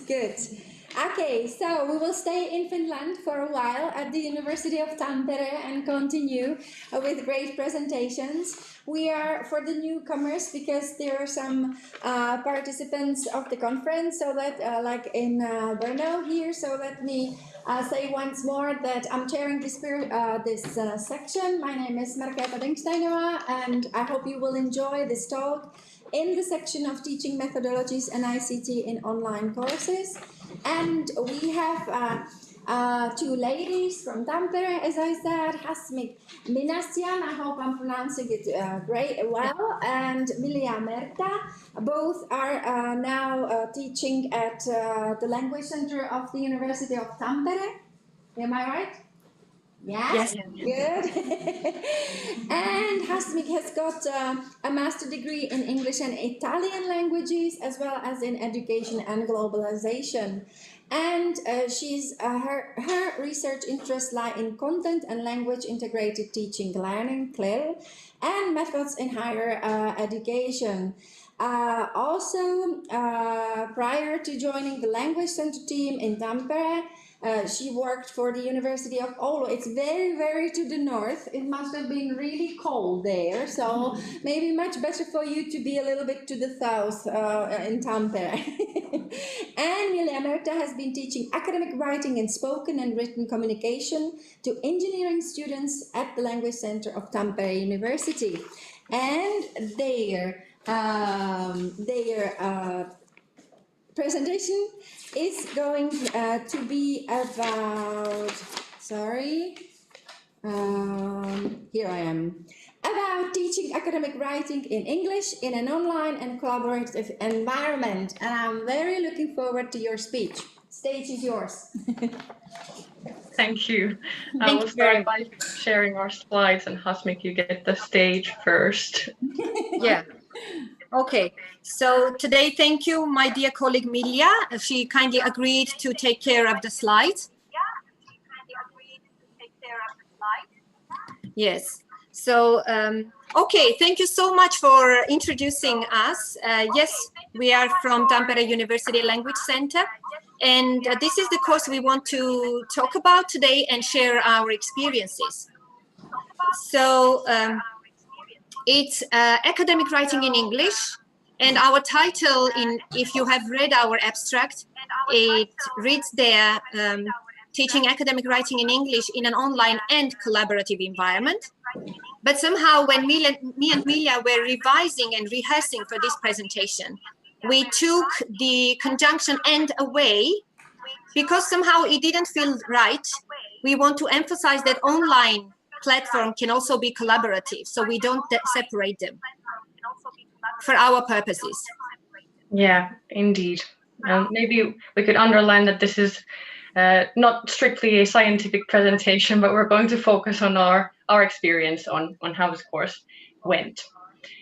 Good. Okay, so we will stay in Finland for a while at the University of Tampere and continue with great presentations. We are for the newcomers because there are some participants of the conference, so that like in Brno here. So let me say once more that I'm chairing this section. My name is Merta, and I hope you will enjoy this talk in the section of teaching methodologies and ICT in online courses. And we have two ladies from Tampere, as I said, Hasmik, Minasyan, I hope I'm pronouncing it well, and Milja, Merta. Both are now teaching at the Language Center of the University of Tampere. Am I right? Yes, good. And Hasmik has got a master's degree in English and Italian languages, as well as in education and globalization. And her research interests lie in content and language integrated teaching learning, CLIL, and methods in higher education. Also, prior to joining the Language Center team in Tampere, she worked for the University of Oulu. It's very, very to the north. It must have been really cold there. So maybe much better for you to be a little bit to the south in Tampere. And Milja Merta has been teaching academic writing in spoken and written communication to engineering students at the Language Center of Tampere University. And their presentation is going to be about, here I am, about teaching academic writing in English in an online and collaborative environment. And I'm very looking forward to your speech. Stage is yours. Thank you. I will start by sharing our slides, and Hasmik, you get the stage first. Yeah. Okay, so today, thank you, my dear colleague Milja. She kindly agreed to take care of the slides. Yes, so, okay, thank you so much for introducing us. Yes, we are from Tampere University Language Center, and this is the course we want to talk about today and share our experiences. So, it's academic writing in English, and our title, if you have read our abstract, it reads there, teaching academic writing in English in an online and collaborative environment. But somehow when me and Milja were revising and rehearsing for this presentation, we took the conjunction "and" away because somehow it didn't feel right. We want to emphasize that online platform can also be collaborative, so we don't separate them for our purposes. Yeah, indeed. Maybe we could underline that this is not strictly a scientific presentation, but we're going to focus on our experience on how this course went.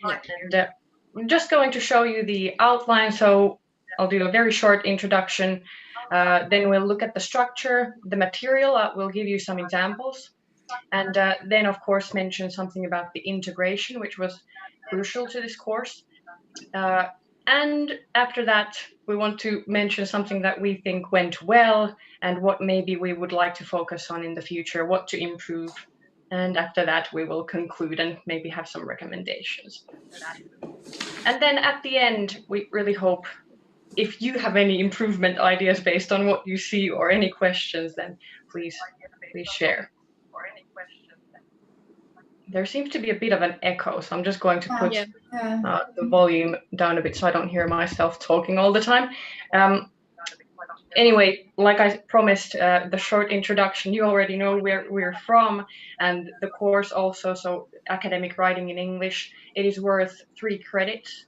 Yeah. And I'm just going to show you the outline, so I'll do a very short introduction. Then we'll look at the structure, the material. We'll give you some examples. And then, of course, mention something about the integration, which was crucial to this course. And after that, we want to mention something that we think went well and what maybe we would like to focus on in the future, what to improve. And after that, we will conclude and maybe have some recommendations. And then at the end, we really hope if you have any improvement ideas based on what you see or any questions, then please share. There seems to be a bit of an echo, so I'm just going to put the volume down a bit so I don't hear myself talking all the time. Anyway, like I promised, the short introduction, you already know where we're from, and the course also, so academic writing in English, it is worth 3 credits.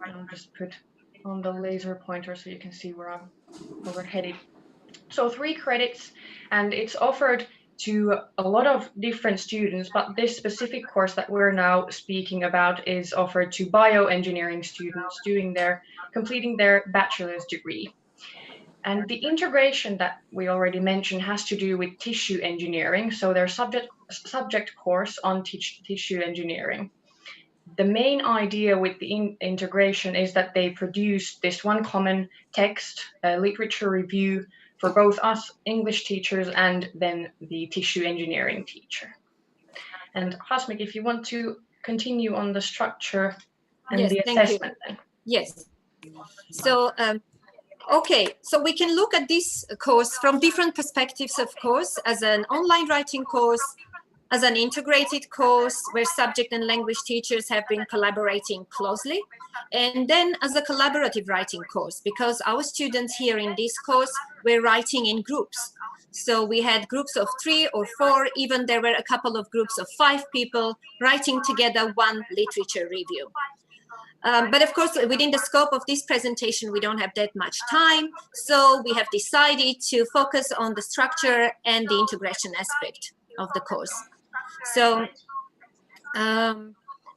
I'll just put on the laser pointer so you can see where we're headed. So 3 credits, and it's offered to a lot of different students, but this specific course that we're now speaking about is offered to bioengineering students completing their bachelor's degree. And the integration that we already mentioned has to do with tissue engineering, so their subject course on tissue engineering. the main idea with the integration is that they produce this one common text, literature review for both us English teachers and then the tissue engineering teacher. And Hasmik, if you want to continue on the structure and Yes, the thank you. assessment then. Yes. So, okay, so we can look at this course from different perspectives, of course, as an online writing course, as an integrated course where subject and language teachers have been collaborating closely, and then as a collaborative writing course, because our students here in this course were writing in groups. So we had groups of 3 or 4, even there were a couple of groups of 5 people writing together one literature review. But of course, within the scope of this presentation, we don't have that much time. So we have decided to focus on the structure and the integration aspect of the course. So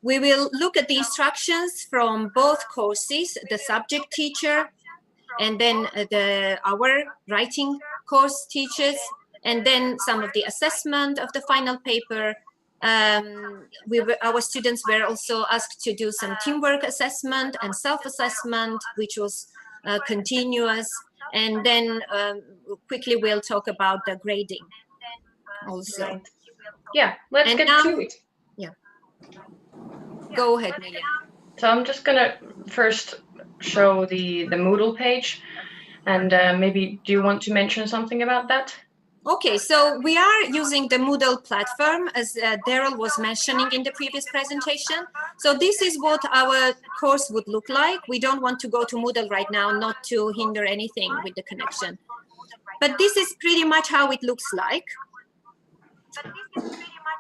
we will look at the instructions from both courses, the subject teacher, and then our writing course teachers, and then some of the assessment of the final paper. Our students were also asked to do some teamwork assessment and self-assessment, which was continuous. And then quickly we'll talk about the grading also. Right. Yeah, let's get to it. Yeah. Go ahead, Milja. So I'm just gonna first show the Moodle page, and maybe do you want to mention something about that? Okay, so we are using the Moodle platform, as Daryl was mentioning in the previous presentation. So this is what our course would look like. We don't want to go to Moodle right now, not to hinder anything with the connection. But this is pretty much how it looks like.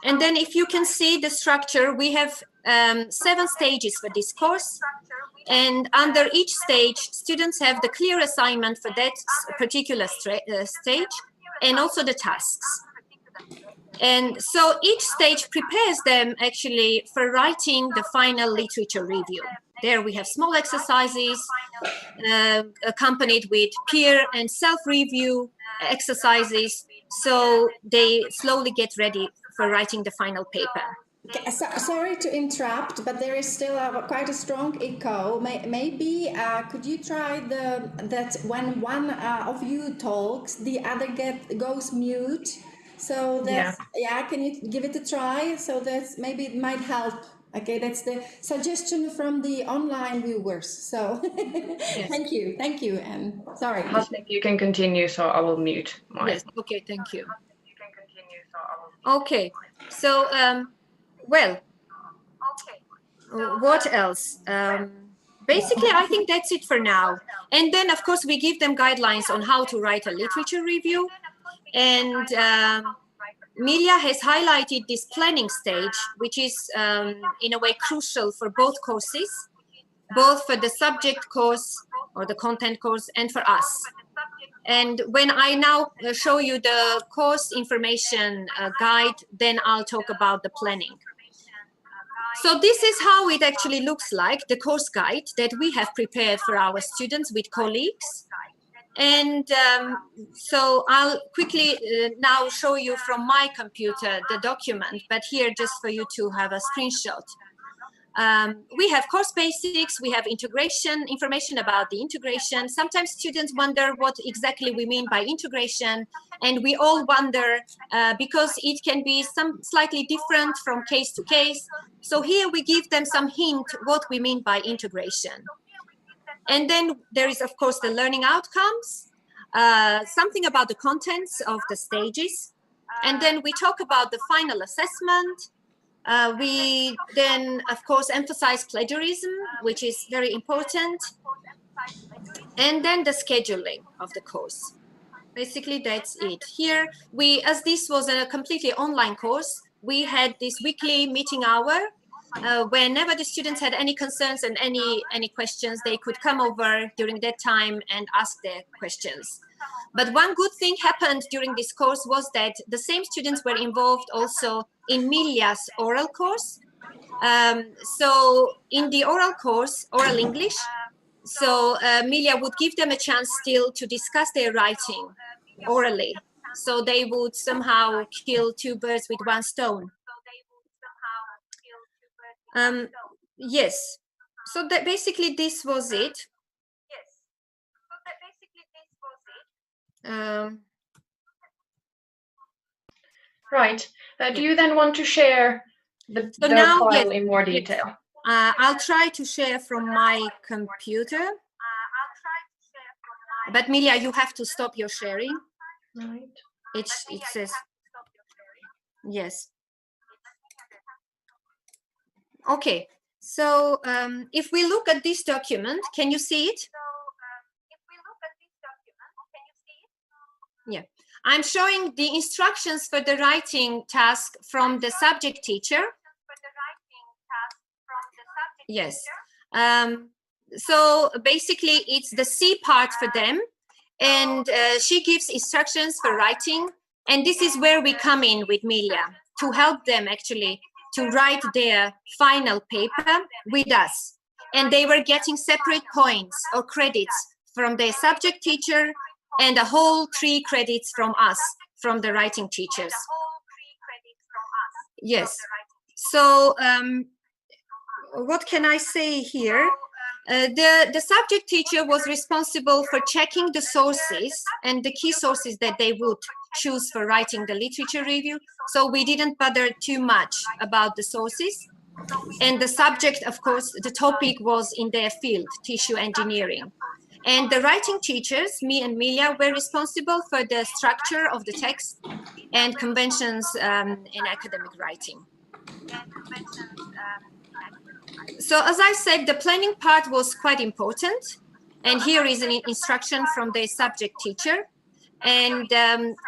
And then if you can see the structure, we have 7 stages for this course. And under each stage, students have the clear assignment for that particular stage, and also the tasks. And so each stage prepares them actually for writing the final literature review. There we have small exercises accompanied with peer and self-review exercises. So they slowly get ready for writing the final paper. Sorry to interrupt, but there is still quite a strong echo. Maybe could you try that when one of you talks, the other goes mute? So that's, yeah, can you give it a try? So that maybe it might help. Okay, that's the suggestion from the online viewers. So Yes. Thank you, and sorry. Hasmik, you can continue, so I will mute mine. Yes, okay, thank you. Okay, so well, what else? Basically, I think that's it for now. And then, of course, we give them guidelines on how to write a literature review. And Milja has highlighted this planning stage, which is in a way crucial for both courses, both for the subject course or the content course and for us. And when I now show you the course information guide, then I'll talk about the planning. So this is how it actually looks like, the course guide that we have prepared for our students with colleagues. And so I'll quickly now show you from my computer the document, but here just for you to have a screenshot. We have course basics, we have integration, information about the integration. Sometimes students wonder what exactly we mean by integration, and we all wonder because it can be slightly different from case to case. So here we give them some hint what we mean by integration. And then there is, of course, the learning outcomes, something about the contents of the stages. And then we talk about the final assessment. We then, of course, emphasize plagiarism, which is very important. And then the scheduling of the course. Basically, that's it. Here, as this was a completely online course, we had this weekly meeting hour. Whenever the students had any concerns and any questions, they could come over during that time and ask their questions. But one good thing happened during this course was that the same students were involved also in Milja's oral course. So in the oral course, oral English, so Milja would give them a chance still to discuss their writing orally. So they would somehow kill 2 birds with 1 stone. Yes. So that basically this was it. Right. Do you then want to share the now, file yes, in more detail? Yes. I'll try to share from my computer. But Milja, you have to stop your sharing. Right. It says yes. Okay. So if we look at this document, can you see it? Yeah. I'm showing the instructions for the writing task from the subject teacher. Yes. So basically, it's the C part for them. And she gives instructions for writing. And this is where we come in with Milja to help them actually to write their final paper with us. And they were getting separate points or credits from their subject teacher and a whole 3 credits from us, from the writing teachers. Yes. So what can I say here? The subject teacher was responsible for checking the sources and the key sources that they would choose for writing the literature review. So we didn't bother too much about the sources. And the subject, of course, the topic was in their field, tissue engineering. And the writing teachers, me and Milja, were responsible for the structure of the text and conventions in academic writing. So as I said, the planning part was quite important. And here is an instruction from the subject teacher. And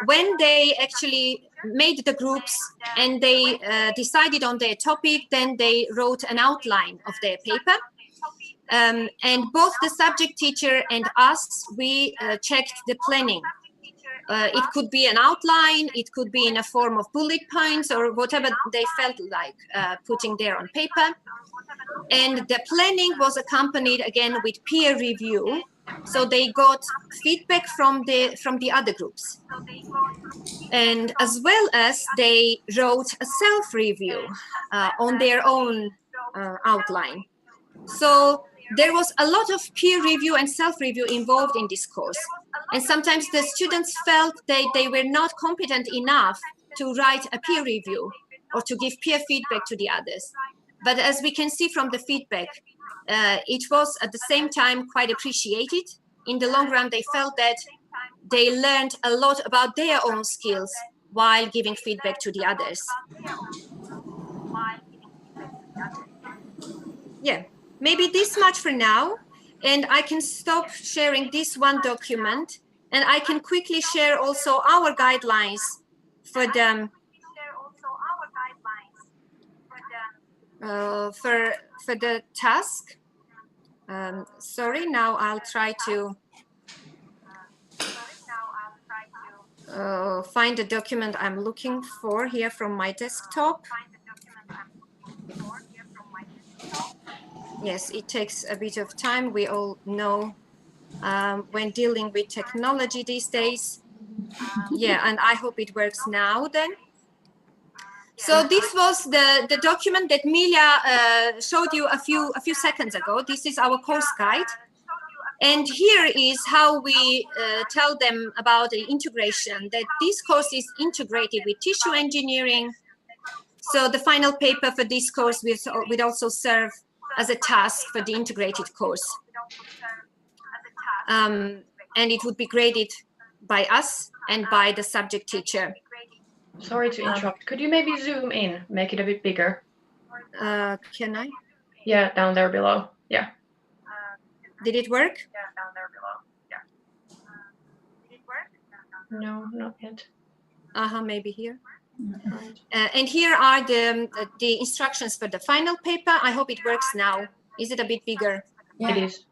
when they actually made the groups and they decided on their topic, then they wrote an outline of their paper. And both the subject teacher and us, we checked the planning. It could be an outline, it could be in a form of bullet points or whatever they felt like putting there on paper. And the planning was accompanied again with peer review. So they got feedback from the other groups. And as well as they wrote a self-review on their own outline. So there was a lot of peer review and self-review involved in this course. And sometimes the students felt they were not competent enough to write a peer review or to give peer feedback to the others. But as we can see from the feedback, it was at the same time quite appreciated. In the long run, they felt that they learned a lot about their own skills while giving feedback to the others. Yeah, maybe this much for now. And I can stop sharing this one document. And I can quickly share also our guidelines for the for the task. Sorry, now I'll try to find the document I'm looking for here from my desktop. Yes, it takes a bit of time. We all know when dealing with technology these days. Yeah, and I hope it works now then. So this was the document that Milja showed you a few seconds ago. This is our course guide. And here is how we tell them about the integration, that this course is integrated with tissue engineering. So the final paper for this course will also serve as a task for the integrated course. And it would be graded by us and by the subject teacher. Sorry to interrupt. Could you maybe zoom in, make it a bit bigger? Can I? Yeah, down there below. Yeah. Did it work? Yeah, down there below. Yeah. Did it work? No, not yet. Maybe here. And here are the instructions for the final paper. I hope it works now. Is it a bit bigger? Yeah. It is.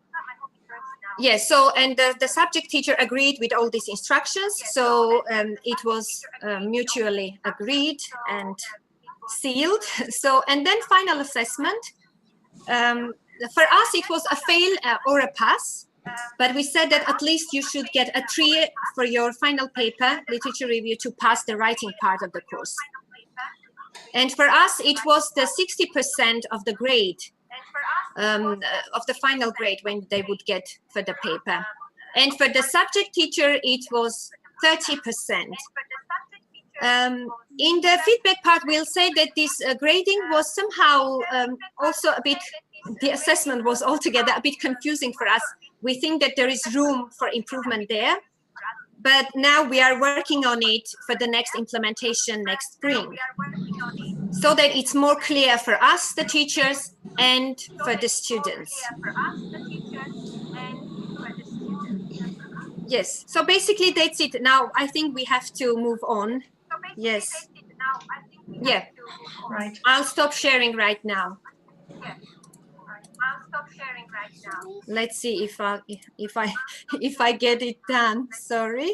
Yes, so, and the subject teacher agreed with all these instructions. So it was mutually agreed and sealed. So, and then final assessment. For us, it was a fail or a pass. But we said that at least you should get a 3 for your final paper, literature review, to pass the writing part of the course. And for us, it was the 60% of the grade of the final grade when they would get for the paper. And for the subject teacher, it was 30%. In the feedback part, we'll say that this grading was somehow also a bit, the assessment was altogether a bit confusing for us. We think that there is room for improvement there, but now we are working on it for the next implementation next spring, so that it's more clear for us, the teachers, and for the students. Yes, so basically that's it. Now I think we have to move on. Yes. Yeah. Right. I'll stop sharing right now. Let's see if I get it done. Sorry.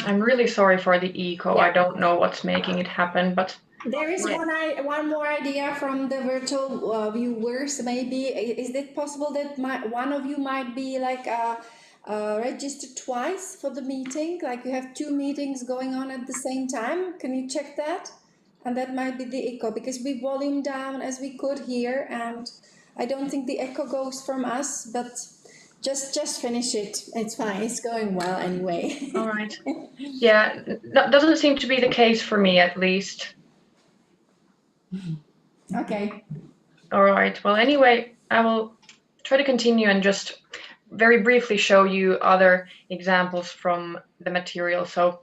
I'm really sorry for the echo. Yeah. I don't know what's making it happen, but There is one more idea from the virtual viewers. Maybe is it possible that one of you might be like registered twice for the meeting? Like you have 2 meetings going on at the same time. Can you check that? And that might be the echo, because we volume down as we could here, and I don't think the echo goes from us, but just finish it. It's fine. It's going well anyway. all right. Yeah, that doesn't seem to be the case for me, at least. Okay. All right. Well, anyway, I will try to continue and just very briefly show you other examples from the material. So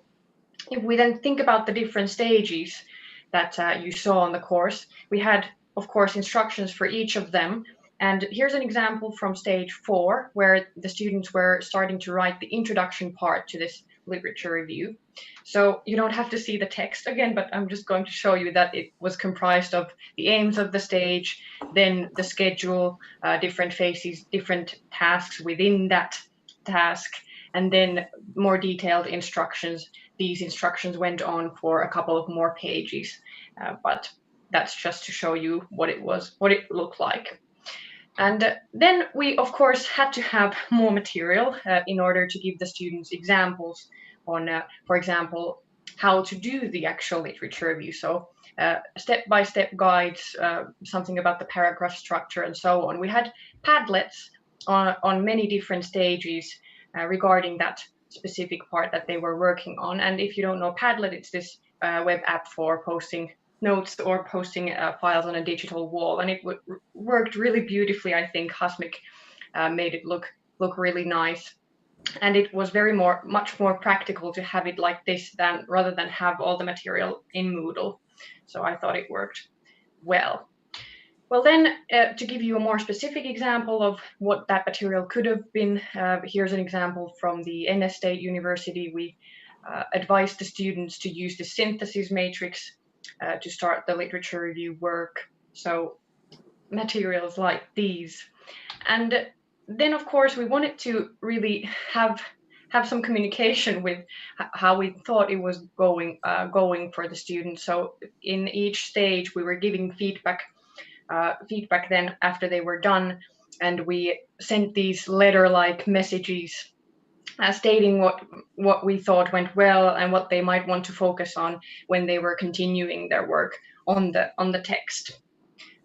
if we then think about the different stages that you saw on the course, we had, of course, instructions for each of them. And here's an example from stage 4, where the students were starting to write the introduction part to this literature review. So you don't have to see the text again, but I'm just going to show you that it was comprised of the aims of the stage, then the schedule, different phases, different tasks within that task, and then more detailed instructions. These instructions went on for a couple of more pages, but that's just to show you what it looked like. And then we, of course, had to have more material in order to give the students examples on, for example, how to do the actual literature review. So step-by-step guides, something about the paragraph structure and so on. We had Padlets on many different stages regarding that specific part that they were working on. And if you don't know Padlet, it's this web app for posting notes or posting files on a digital wall, and it worked really beautifully. I think Hasmik made it look really nice, and it was much more practical to have it like this rather than have all the material in Moodle. So I thought it worked well. Well, then, to give you a more specific example of what that material could have been, here's an example from the NS State University. We advised the students to use the synthesis matrix to start the literature review work. So materials like these. And then, of course, we wanted to really have some communication with how we thought it was going for the students. So in each stage, we were giving feedback then after they were done, and we sent these letter-like messages stating what we thought went well and what they might want to focus on when they were continuing their work on the text.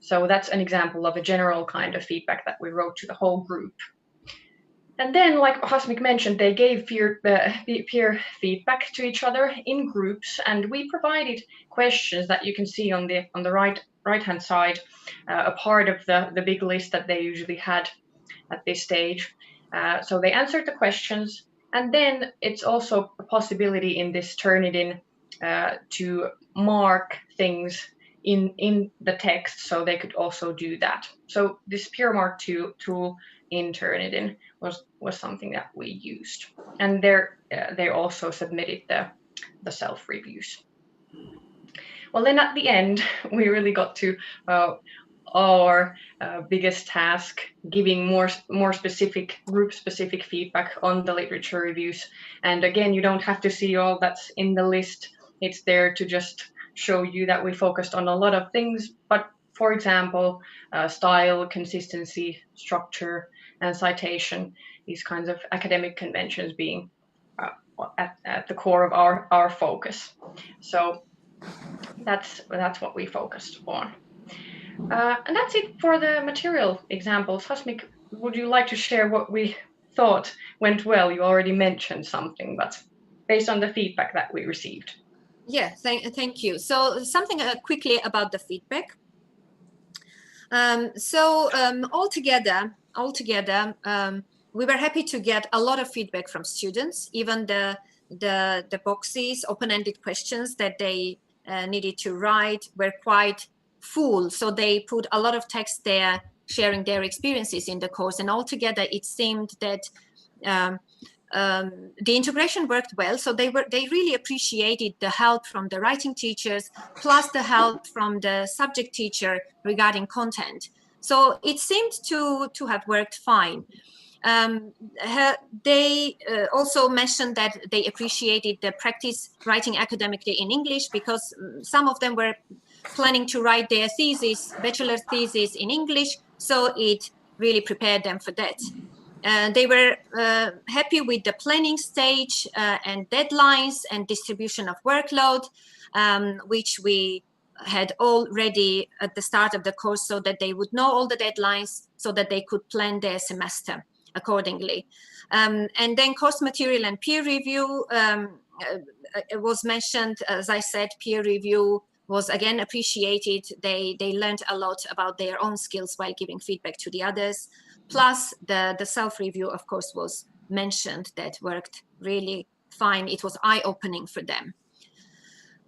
So that's an example of a general kind of feedback that we wrote to the whole group. And then, like Hasmik mentioned, they gave peer feedback to each other in groups, and we provided questions that you can see on the right-hand side, a part of the big list that they usually had at this stage. So they answered the questions, and then it's also a possibility in this Turnitin to mark things in the text, so they could also do that. So this peer mark tool in Turnitin was something that we used, and they also submitted the self-reviews. Well, then at the end, we really got to our biggest task, giving more specific group-specific feedback on the literature reviews. And again, you don't have to see all that's in the list. It's there to just show you that we focused on a lot of things. But for example, style, consistency, structure, and citation, these kinds of academic conventions being at the core of our focus. So that's what we focused on. And that's it for the material examples. Hasmik, would you like to share what we thought went well? You already mentioned something, but based on the feedback that we received. Yeah, thank you. So something quickly about the feedback. Altogether, we were happy to get a lot of feedback from students. Even the boxes, open-ended questions that they needed to write were quite full. So they put a lot of text there, sharing their experiences in the course. And altogether, it seemed that the integration worked well. So they really appreciated the help from the writing teachers, plus the help from the subject teacher regarding content. So it seemed to have worked fine. They also mentioned that they appreciated the practice writing academically in English, because some of them were planning to write their thesis, bachelor thesis in English. So it really prepared them for that. They were happy with the planning stage and deadlines and distribution of workload, which we had all ready at the start of the course, so that they would know all the deadlines, so that they could plan their semester accordingly. And then course material and peer review was mentioned. As I said, peer review was again appreciated. They learned a lot about their own skills while giving feedback to the others. Plus the self-review, of course, was mentioned. That worked really fine. It was eye-opening for them.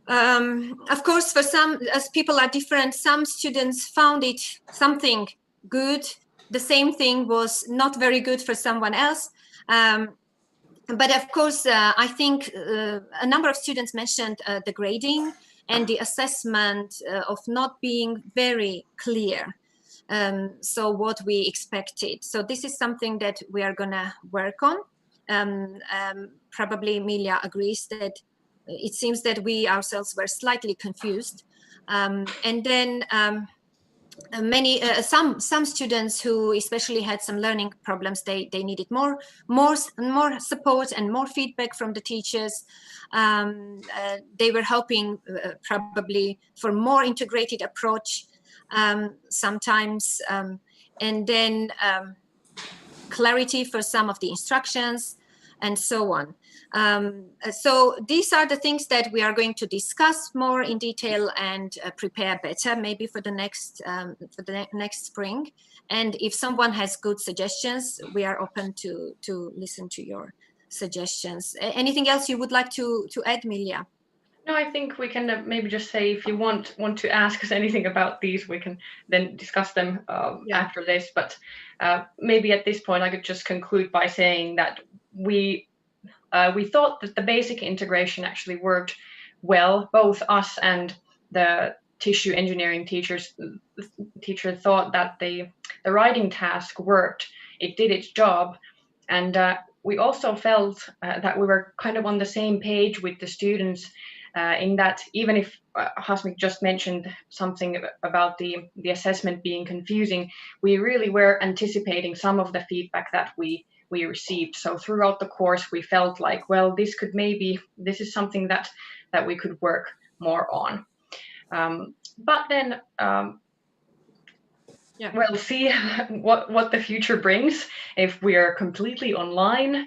Of course, for some, as people are different, some students found it something good. The same thing was not very good for someone else. But of course, I think a number of students mentioned the grading and the assessment of not being very clear. So what we expected. So this is something that we are gonna work on. Probably Milja agrees that it seems that we ourselves were slightly confused. And then some students who especially had some learning problems, they needed more support and more feedback from the teachers. They were hoping probably for more integrated approach sometimes, and then clarity for some of the instructions and so on. So these are the things that we are going to discuss more in detail and prepare better, maybe for the next spring. And if someone has good suggestions, we are open to listen to your suggestions. Anything else you would like to add, Milja? No, I think we can maybe just say, if you want to ask us anything about these, we can then discuss them after this. But maybe at this point, I could just conclude by saying that we thought that the basic integration actually worked well. Both us and the tissue engineering teacher thought that the writing task worked. It did its job. And we also felt that we were kind of on the same page with the students, in that even if Hasmik just mentioned something about the assessment being confusing, we really were anticipating some of the feedback that we received. So throughout the course, we felt like, well, this is something that we could work more on. But then we'll see what the future brings. If we are completely online,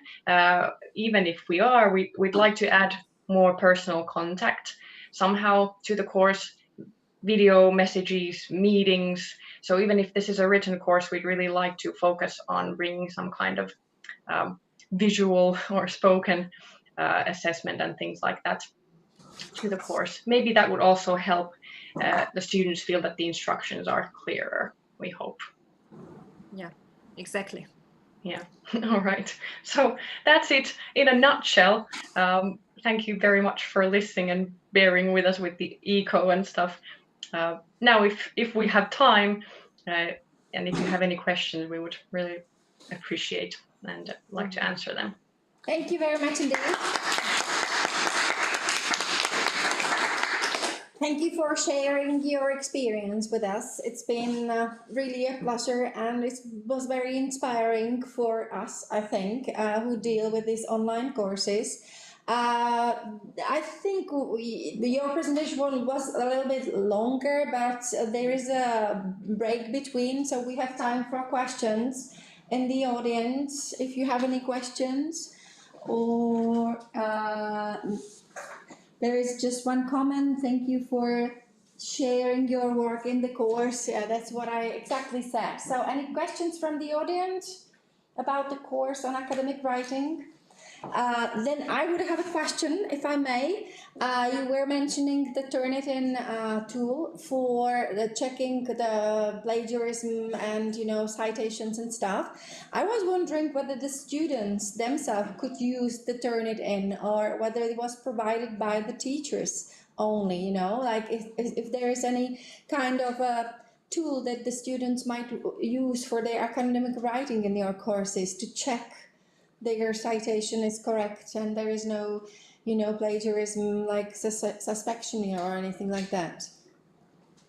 even if we are, we'd like to add more personal contact somehow to the course, video messages, meetings. So even if this is a written course, we'd really like to focus on bringing some kind of visual or spoken assessment and things like that to the course. Maybe that would also help the students feel that the instructions are clearer, we hope. Yeah, exactly. Yeah. All right. So that's it in a nutshell. Thank you very much for listening and bearing with us with the echo and stuff. Now, if we have time, and if you have any questions, we would really appreciate and like to answer them. Thank you very much indeed. Thank you for sharing your experience with us. It's been really a pleasure, and it was very inspiring for us, I think, who deal with these online courses. I think your presentation was a little bit longer, but there is a break between, so we have time for questions in the audience. If you have any questions, or there is just one comment. Thank you for sharing your work in the course. Yeah, that's what I exactly said. So, any questions from the audience about the course on academic writing? Then I would have a question, if I may. You were mentioning the Turnitin tool for the checking the plagiarism and citations and stuff. I was wondering whether the students themselves could use the Turnitin, or whether it was provided by the teachers only. Like if there is any kind of a tool that the students might use for their academic writing in your courses to check their citation is correct and there is no, plagiarism like suspicion or anything like that.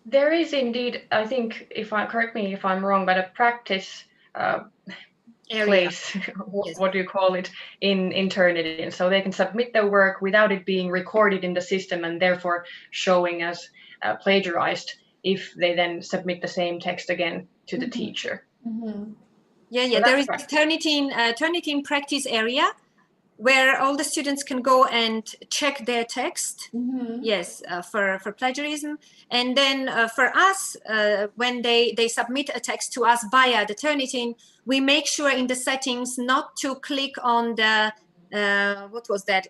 There is indeed, I think, correct me if I'm wrong, but a practice place, Yes. what do you call it, in Turnitin, so they can submit their work without it being recorded in the system and therefore showing as plagiarized if they then submit the same text again to the teacher. Mm-hmm. Yeah, So there is a practice. Turnitin practice area where all the students can go and check their text. Mm-hmm. Yes, for plagiarism. And then for us, when they submit a text to us via the Turnitin, we make sure in the settings not to click on the, what was that,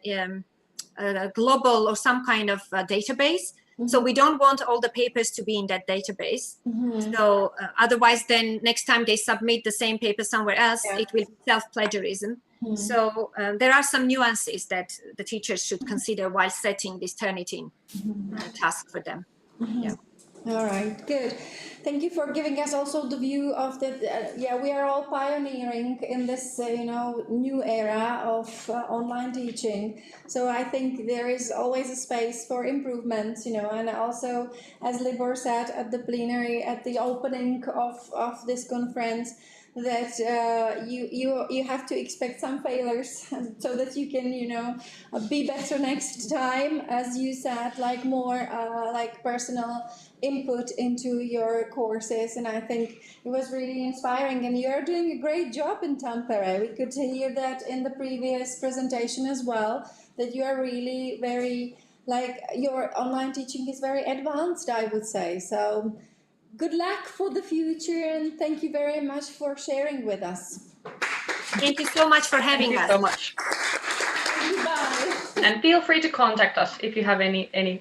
global or some kind of database. So we don't want all the papers to be in that database. So otherwise, then next time they submit the same paper somewhere else, it will be self-plagiarism. So there are some nuances that the teachers should consider while setting this Turnitin task for them. Yeah. All right, good. Thank you for giving us also the view of the, we are all pioneering in this, new era of online teaching. So I think there is always a space for improvement, and also, as Libor said at the plenary, at the opening of this conference, that you have to expect some failures so that you can be better next time, as you said, like more like personal input into your courses. And I think it was really inspiring, and you're doing a great job in Tampere. We could hear that in the previous presentation as well, that you are really very, like, your online teaching is very advanced, I would say. So good luck for the future, and thank you very much for sharing with us. Thank you so much for having us. Thank you so much. Goodbye. And feel free to contact us if you have any